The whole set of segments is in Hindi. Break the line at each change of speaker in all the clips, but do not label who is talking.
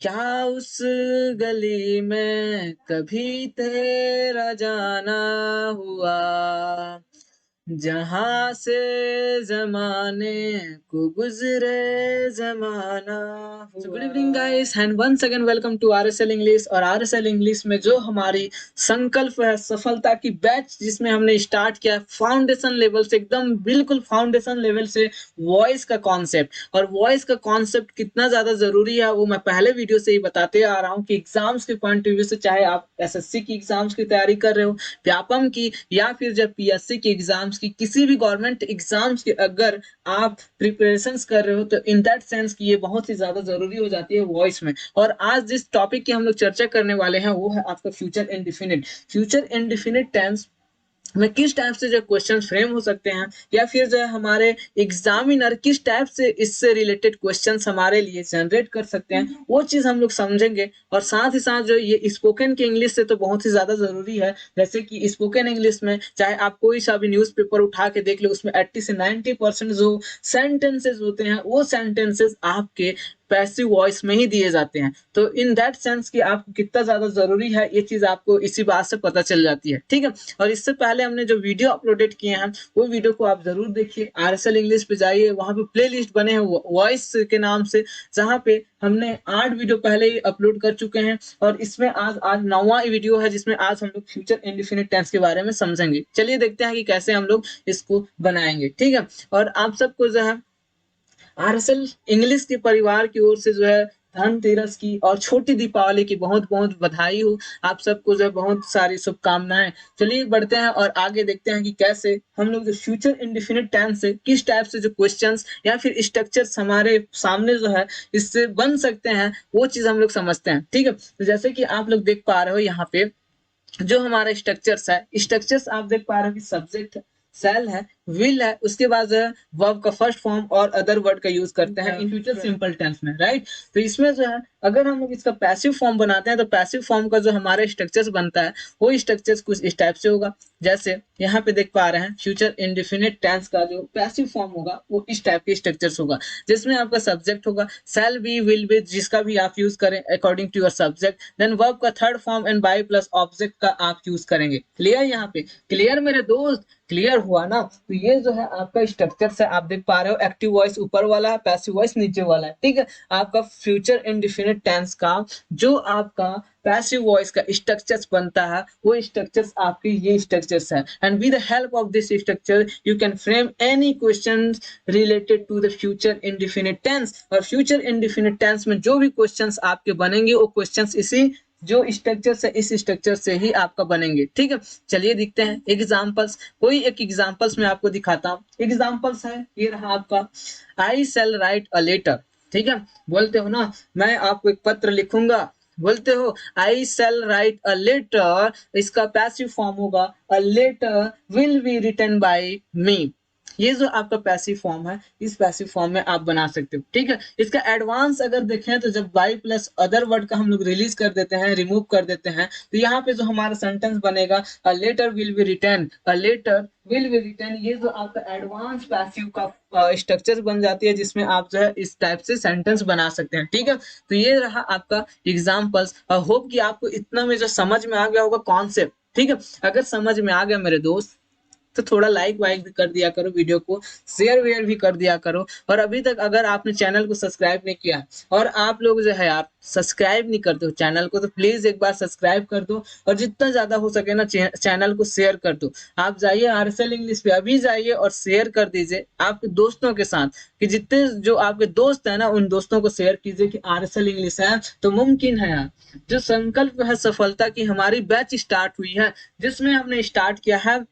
क्या उस गली में कभी तेरा जाना हुआ, जहाँ से ज़माने को गुज़रे ज़माना so good evening guys and once again welcome to RSL English. और आरएसएल इंग्लिश में जो हमारी संकल्प है सफलता की बैच, जिसमें हमने स्टार्ट किया फाउंडेशन लेवल से, एकदम बिल्कुल फाउंडेशन लेवल से वॉइस का कॉन्सेप्ट। और वॉइस का कॉन्सेप्ट कितना ज़्यादा ज़रूरी है वो मैं पहले वीडियो से ही बताते आ रहा हूँ कि एग्जाम्स के पॉइंट ऑफ व्यू से, चाहे आप एसएससी की एग्जाम्स की तैयारी कर रहे हो, व्यापम की, या फिर जब पीएससी की एग्जाम्स की, किसी भी गवर्नमेंट एग्जाम्स की अगर आप प्रिपरेशंस कर रहे हो तो इन दैट सेंस कि ये बहुत ही ज्यादा जरूरी हो जाती है वॉइस में। और आज जिस टॉपिक की हम लोग चर्चा करने वाले हैं वो है आपका future indefinite. Future indefinite tense में किस टाइप से जो क्वेश्चन फ्रेम हो सकते हैं, या फिर जो है हमारे एग्जामिनर किस टाइप से इससे रिलेटेड क्वेश्चंस हमारे लिए जनरेट कर सकते हैं, वो चीज हम लोग समझेंगे। और साथ ही साथ जो ये स्पोकन की इंग्लिश से तो बहुत ही ज्यादा जरूरी है, जैसे कि स्पोकन इंग्लिश में चाहे आप कोई सा भी न्यूज़पेपर उठा के देख लो, उसमें 80 से 90% जो सेंटेंसेस होते हैं वो सेंटेंसेस आपके पैसिव वॉइस में ही दिए जाते हैं। तो इन दैट सेंस कि आपको कितना ज्यादा जरूरी है ये चीज आपको इसी बात से पता चल जाती है, ठीक है। और इससे पहले हमने जो वीडियो अपलोडेड किए हैं वो वीडियो को आप जरूर देखिए। आरएसएल इंग्लिश पे जाइए, वहां पे प्ले लिस्ट बने हैं वॉइस के नाम से, जहाँ पे हमने 8 वीडियो पहले ही अपलोड कर चुके हैं। और इसमें आज 9वां वीडियो है, जिसमें आज हम लोग फ्यूचर इंडेफिनिट टेंस के बारे में समझेंगे। चलिए देखते हैं कि कैसे हम लोग इसको बनाएंगे, ठीक है। और आप सबको जो है आरएसएल इंग्लिश के परिवार की ओर से जो है धनतेरस की और छोटी दीपावली की बहुत बहुत बधाई हो। आप सबको जो है बहुत सारी शुभकामनाएं। चलिए बढ़ते हैं और आगे देखते हैं कि कैसे हम लोग जो फ्यूचर इंडेफिनिट टेंस से किस टाइप से जो क्वेश्चंस या फिर स्ट्रक्चर्स हमारे सामने जो है इससे बन सकते हैं, वो चीज हम लोग समझते हैं, ठीक है। तो जैसे कि आप लोग देख पा रहे हो यहाँ पे जो हमारा स्ट्रक्चर्स है, स्ट्रक्चर्स आप देख पा रहे हो कि सब्जेक्ट सेल है, विल है, उसके बाद जो है वर्ब का फर्स्ट फॉर्म और अदर वर्ड का यूज करते हैं इन फ्यूचर सिंपल टेंस में, राइट। तो इसमें जो है अगर हम लोग इसका पैसिव फॉर्म बनाते हैं तो पैसिव फॉर्म का जो हमारा स्ट्रक्चर्स बनता है वो स्ट्रक्चर्स कुछ इस टाइप से होगा। जैसे यहाँ पे देख पा रहे हैं फ्यूचर इंडेफिनिट टेंस का जो पैसिव फॉर्म होगा वो इस टाइप के स्ट्रक्चर्स होगा, जिसमें आपका सब्जेक्ट होगा शैल बी, विल बी, जिसका भी आप यूज करें according to your subject. Then verb का third form and by plus object का आप यूज करेंगे। क्लियर यहाँ पे? क्लियर मेरे दोस्त? क्लियर हुआ ना? तो ये जो है आपका स्ट्रक्चर से आप देख पा रहे हो, एक्टिव वॉइस ऊपर वाला है, पैसिव वॉइस नीचे वाला है, ठीक है। आपका फ्यूचर इंडेफिनिट टेंस का जो आपका पैसिव वॉइस का स्ट्रक्चर्स बनता है वो स्ट्रक्चर्स आपके ये स्ट्रक्चर्स है। And with the help of this structure you can frame any question related to the future indefinite tense. और फ्यूचर इंडेफिनिट टेंस में जो भी क्वेश्चंस आपके बनेंगे वो क्वेश्चंस इसी जो स्ट्रक्चर से, इस स्ट्रक्चर से ही आपका बनेंगे, ठीक है। चलिए दिखते हैं एग्जांपल्स। कोई एक एग्जांपल्स में आपको दिखाता हूँ। एग्जांपल्स है, ये रहा आपका आई सेल राइट अ लेटर, ठीक है। बोलते हो ना मैं आपको एक पत्र लिखूंगा, बोलते हो I shall write a letter, इसका पैसिव फॉर्म होगा a letter will be written by me. ये जो आपका पैसिव फॉर्म है, इस पैसिव फॉर्म में आप बना सकते हो, ठीक है। इसका एडवांस अगर देखें तो जब बाई प्लस अदर वर्ड का हम लोग रिलीज कर देते हैं, रिमूव कर देते हैं, तो यहाँ पे जो हमारा सेंटेंस बनेगा a letter will be written, a letter will be written, ये जो आपका एडवांस पैसिव का स्ट्रक्चर बन जाती है, जिसमें आप जो है इस टाइप से सेंटेंस बना सकते हैं, ठीक है। तो ये रहा आपका एग्जाम्पल्स। आई होप कि आपको इतना में जो समझ में आ गया होगा कॉन्सेप्ट, ठीक है। अगर समझ में आ गया मेरे दोस्त तो थोड़ा लाइक वाइक भी कर दिया करो, वीडियो को शेयर वेयर भी कर दिया करो। और अभी तक अगर आपने चैनल को सब्सक्राइब नहीं किया और आप लोग जो है आप सब्सक्राइब नहीं करते हो चैनल को, तो प्लीज एक बार सब्सक्राइब कर दो और जितना ज्यादा हो सके ना चैनल को शेयर कर दो। आप जाइए आरएसएल इंग्लिश पे अभी जाइए और शेयर कर दीजिए आपके दोस्तों के साथ, कि जितने जो आपके दोस्त है ना उन दोस्तों को शेयर कीजिए कि आरएसएल इंग्लिश है तो मुमकिन है यार। जो संकल्प है सफलता की हमारी बैच स्टार्ट हुई है, जिसमें हमने स्टार्ट किया है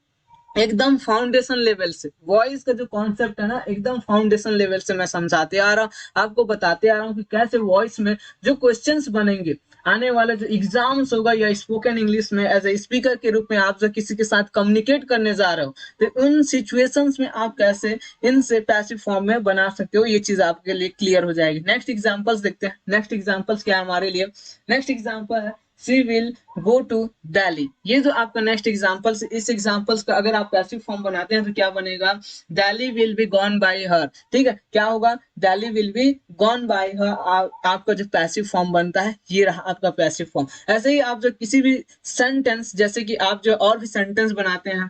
एकदम फाउंडेशन लेवल से। वॉइस का जो कॉन्सेप्ट है ना एकदम फाउंडेशन लेवल से मैं समझाते आ रहा हूँ, आपको बताते आ रहा हूँ कि कैसे वॉइस में जो क्वेश्चंस बनेंगे, आने वाले जो एग्जाम्स होगा या स्पोकन इंग्लिश में एज ए स्पीकर के रूप में आप जो किसी के साथ कम्युनिकेट करने जा रहे हो, तो उन सिचुएशंस में आप कैसे इनसे पैसिव फॉर्म में बना सकते हो, ये चीज आपके लिए क्लियर हो जाएगी। नेक्स्ट एग्जाम्पल्स देखते हैं। नेक्स्ट एग्जाम्पल्स क्या है हमारे लिए? नेक्स्ट एग्जाम्पल है she will go to Delhi. ये जो आपका नेक्स्ट एग्जांपल, इस एग्जांपल्स का अगर आप पैसिव फॉर्म बनाते हैं तो क्या बनेगा, Delhi will be gone by हर। ठीक है, क्या होगा, Delhi will be gone by हर। आपका जो पैसिव फॉर्म बनता है ये रहा आपका पैसिव फॉर्म। ऐसे ही आप जो किसी भी सेंटेंस, जैसे कि आप जो और भी सेंटेंस बनाते हैं,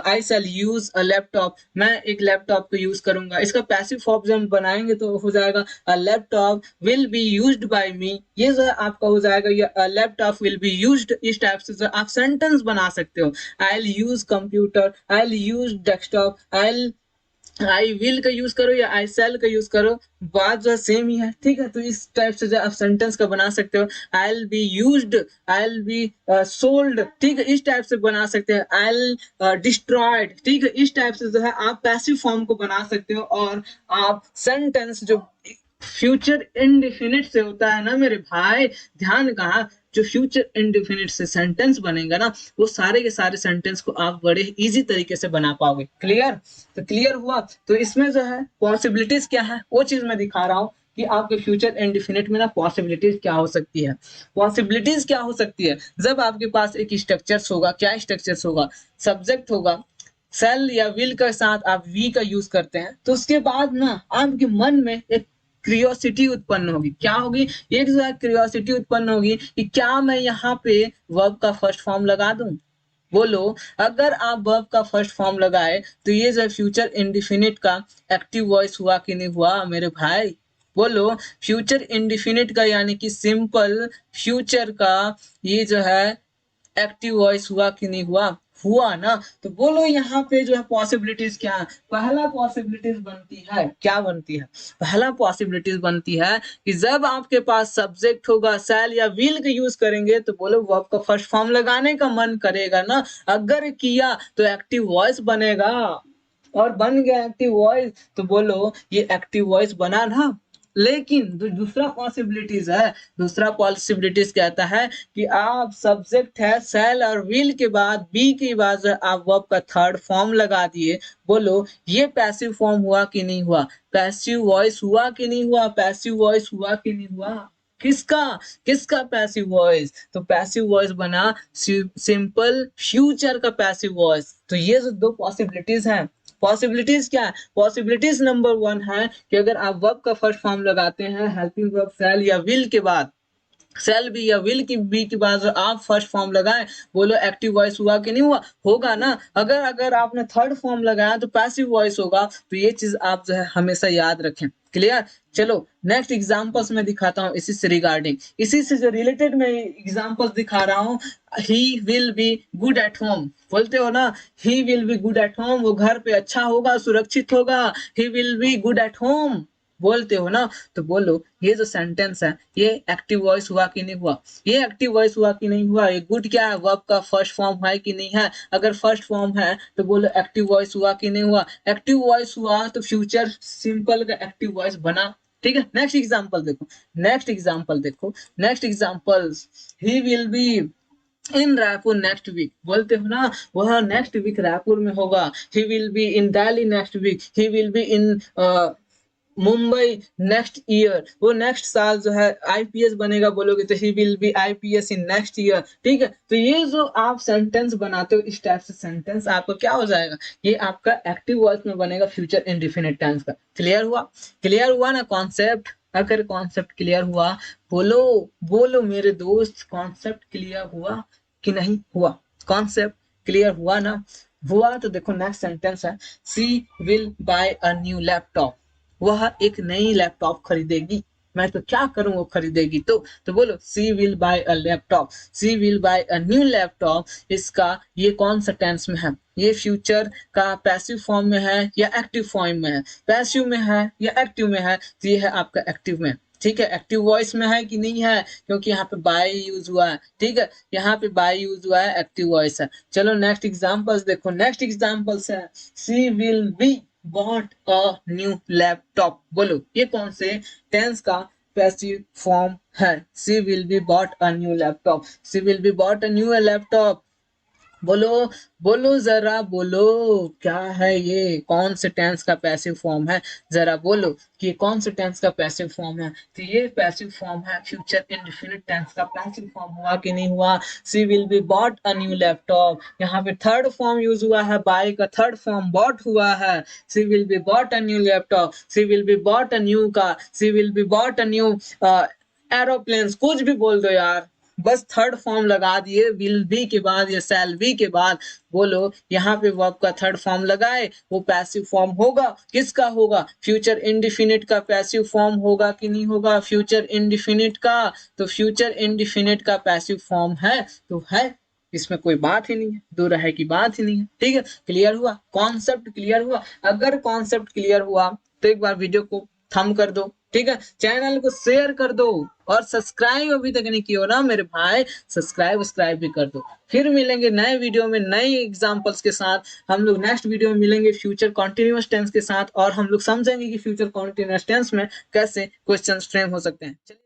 आई शैल यूज अ लैपटॉप, मैं एक लैपटॉप को यूज करूंगा, इसका पैसिव फॉर्म जब बनाएंगे तो हो जाएगा a laptop will be used by me. ये जो है आपका हो जाएगा ये लैपटॉप विल बी यूज्ड। इस टाइप से जो आप सेंटेंस बना सकते हो। I will use computer, I will use desktop, I will का यूज करो या आई सेल का यूज करो, बात जो सेम ही है। ठीक है, तो इस टाइप से जो आप सेंटेंस का बना सकते हो। I will be used, I will be sold. ठीक है, इस टाइप से बना सकते हैं। I will destroyed. ठीक है, इस टाइप से जो है आप पैसिव फॉर्म को बना सकते हो। और आप सेंटेंस जो फ्यूचर इंडेफिनिट से होता है ना मेरे भाई, ध्यान कहा, जो फ्यूचर इंडेफिनिट से सेंटेंस बनेगा ना, वो सारे के सारे सेंटेंस को आप बड़े इजी तरीके से बना पाओगे। क्लियर? तो क्लियर हुआ। तो इसमें जो है पॉसिबिलिटीज क्या है वो चीज मैं दिखा रहा हूँ कि आपके फ्यूचर इंडेफिनिट में ना पॉसिबिलिटीज क्या हो सकती है। पॉसिबिलिटीज क्या हो सकती है, जब आपके पास एक स्ट्रक्चर्स होगा, क्या स्ट्रक्चर्स होगा, सब्जेक्ट होगा, सेल या विल के साथ आप वी का यूज करते हैं, तो उसके बाद ना आपके मन में एक क्रियोसिटी उत्पन्न होगी। क्या होगी, एक जो है क्रियोसिटी उत्पन्न होगी कि क्या मैं यहाँ पे वर्ब का फर्स्ट फॉर्म लगा दूं। बोलो, अगर आप वर्ब का फर्स्ट फॉर्म लगाए तो ये जो फ्यूचर इंडिफिनिट का एक्टिव वॉइस हुआ कि नहीं हुआ मेरे भाई। बोलो, फ्यूचर इंडिफिनिट का यानी कि सिंपल फ्यूचर का ये जो है एक्टिव वॉइस हुआ कि नहीं हुआ, हुआ ना। तो बोलो यहाँ पे जो है पॉसिबिलिटीज क्या है। पहला पॉसिबिलिटीज बनती है, क्या बनती है, पहला पॉसिबिलिटीज बनती है कि जब आपके पास सब्जेक्ट होगा, शैल या विल का यूज करेंगे तो बोलो वर्ब का फर्स्ट फॉर्म लगाने का मन करेगा ना। अगर किया तो एक्टिव वॉइस बनेगा, और बन गया एक्टिव वॉइस तो बोलो ये एक्टिव वॉइस बना ना। लेकिन जो दूसरा पॉसिबिलिटीज है, दूसरा पॉसिबिलिटीज कहता है कि आप सब्जेक्ट है शैल और विल के बाद बी के बाद जो आप वर्ब का थर्ड फॉर्म लगा दिए। बोलो ये पैसिव फॉर्म हुआ कि नहीं हुआ, पैसिव वॉइस हुआ कि नहीं हुआ, पैसिव वॉइस हुआ कि नहीं हुआ। किसका, किसका पैसिव वॉइस, तो पैसिव वॉइस बना सिंपल फ्यूचर का पैसिव वॉइस। तो ये जो दो पॉसिबिलिटीज हैं, पॉसिबिलिटीज क्या है, पॉसिबिलिटीज नंबर 1 है कि अगर आप वर्ब का फर्स्ट फॉर्म लगाते हैं हेल्पिंग वर्ब शैल या विल के बाद, शैल बी या विल की बी के बाद आप फर्स्ट फॉर्म लगाएं, बोलो एक्टिव वॉइस हुआ कि नहीं हुआ, होगा ना। अगर अगर आपने थर्ड फॉर्म लगाया तो पैसिव वॉइस होगा। तो ये चीज आप जो है हमेशा याद रखें। क्लियर? चलो नेक्स्ट एग्जांपल्स में दिखाता हूँ इसी से रिगार्डिंग, इसी से जो रिलेटेड मैं एग्जांपल्स दिखा रहा हूँ। ही will be good at home, बोलते हो ना, ही will be good at home, वो घर पे अच्छा होगा, सुरक्षित होगा। He will be good at home बोलते हो ना। तो बोलो ये जो सेंटेंस है ये एक्टिव वॉइस हुआ कि नहीं हुआ, ये एक्टिव वॉइस हुआ कि नहीं हुआ। ये गुड क्या है, वर्ब का फर्स्ट फॉर्म है कि नहीं है, अगर फर्स्ट फॉर्म है तो बोलो एक्टिव वॉइस हुआ कि नहीं हुआ। एक्टिव वॉइस हुआ तो फ्यूचर सिंपल का एक्टिव वॉइस बना। ठीक है, नेक्स्ट एग्जांपल देखो, नेक्स्ट एग्जांपल देखो, next examples, he will be in Raipur next week, बोलते हो ना, वह नेक्स्ट वीक रायपुर में होगा। He will be in Delhi next week, he will be in Mumbai next year, वो नेक्स्ट साल जो है आईपीएस बनेगा बोलोगे तो he will be IPS in next year. ठीक है, तो ये जो आप सेंटेंस बनाते हो इस टाइप से सेंटेंस आपका क्या हो जाएगा, ये आपका एक्टिव वॉइस में बनेगा फ्यूचर इंडेफिनिट टेंस का। क्लियर हुआ, क्लियर हुआ ना कॉन्सेप्ट। अगर कॉन्सेप्ट क्लियर हुआ, बोलो, बोलो मेरे दोस्त, कॉन्सेप्ट क्लियर हुआ कि नहीं हुआ, कॉन्सेप्ट क्लियर हुआ ना। हुआ तो देखो नेक्स्ट सेंटेंस है, she will buy a new laptop, वह एक नई लैपटॉप खरीदेगी। मैं तो क्या करूं, वो खरीदेगी तो बोलो she will buy a laptop, she will buy a new laptop. इसका ये कौन सा टेंस में है, ये फ्यूचर का पैसिव फॉर्म में है या एक्टिव फॉर्म में है, पैसिव में है या एक्टिव में है, तो ये है आपका एक्टिव में। ठीक है, एक्टिव वॉइस में है कि नहीं है, क्योंकि यहाँ पे बाय यूज हुआ है। ठीक है, यहाँ पे बाय यूज हुआ है, एक्टिव वॉइस है। चलो नेक्स्ट एग्जांपल्स देखो, नेक्स्ट एग्जांपल्स है she will be bought a new laptop, बोलो ये कौन से टेंस का पैसिव फॉर्म है। She will be bought a new laptop, she will be bought a new laptop, बोलो बोलो जरा बोलो, क्या है ये, कौन से टेंस का पैसिव फॉर्म है, जरा बोलो कि ये कौन से टेंस का पैसिव फॉर्म है। तो ये पैसिव फॉर्म है फ्यूचर इंडेफिनिट टेंस का। पैसिव फॉर्म हुआ कि नहीं हुआ, she will be bought a new laptop. यहाँ पे थर्ड फॉर्म यूज हुआ है, बाय का थर्ड फॉर्म बॉट हुआ है। She will be bought a new laptop, she will be bought a new car, she will be bought a new aeroplane, कुछ भी बोल दो यार, बस थर्ड फॉर्म लगा दिए विल बी के बाद या शैल बी के बाद। बोलो यहाँ पे वर्ब का थर्ड फॉर्म लगाए, वो पैसिव फॉर्म होगा, किसका होगा, फ्यूचर इंडिफिनिट का पैसिव फॉर्म होगा कि नहीं होगा, फ्यूचर इंडिफिनिट का। तो फ्यूचर इंडिफिनिट का पैसिव फॉर्म है तो है, इसमें कोई बात ही नहीं है, दो राय की बात ही नहीं है। ठीक है, क्लियर हुआ, कॉन्सेप्ट क्लियर हुआ। अगर कॉन्सेप्ट क्लियर हुआ तो एक बार वीडियो को थम कर दो, ठीक है, चैनल को शेयर कर दो, और सब्सक्राइब अभी तक नहीं किया हो ना मेरे भाई, सब्सक्राइब भी कर दो। फिर मिलेंगे नए वीडियो में नए एग्जांपल्स के साथ। हम लोग नेक्स्ट वीडियो में मिलेंगे फ्यूचर कॉन्टिन्यूअस टेंस के साथ, और हम लोग समझेंगे कि फ्यूचर कॉन्टिन्यूअस टेंस में कैसे क्वेश्चंस फ्रेम हो सकते हैं।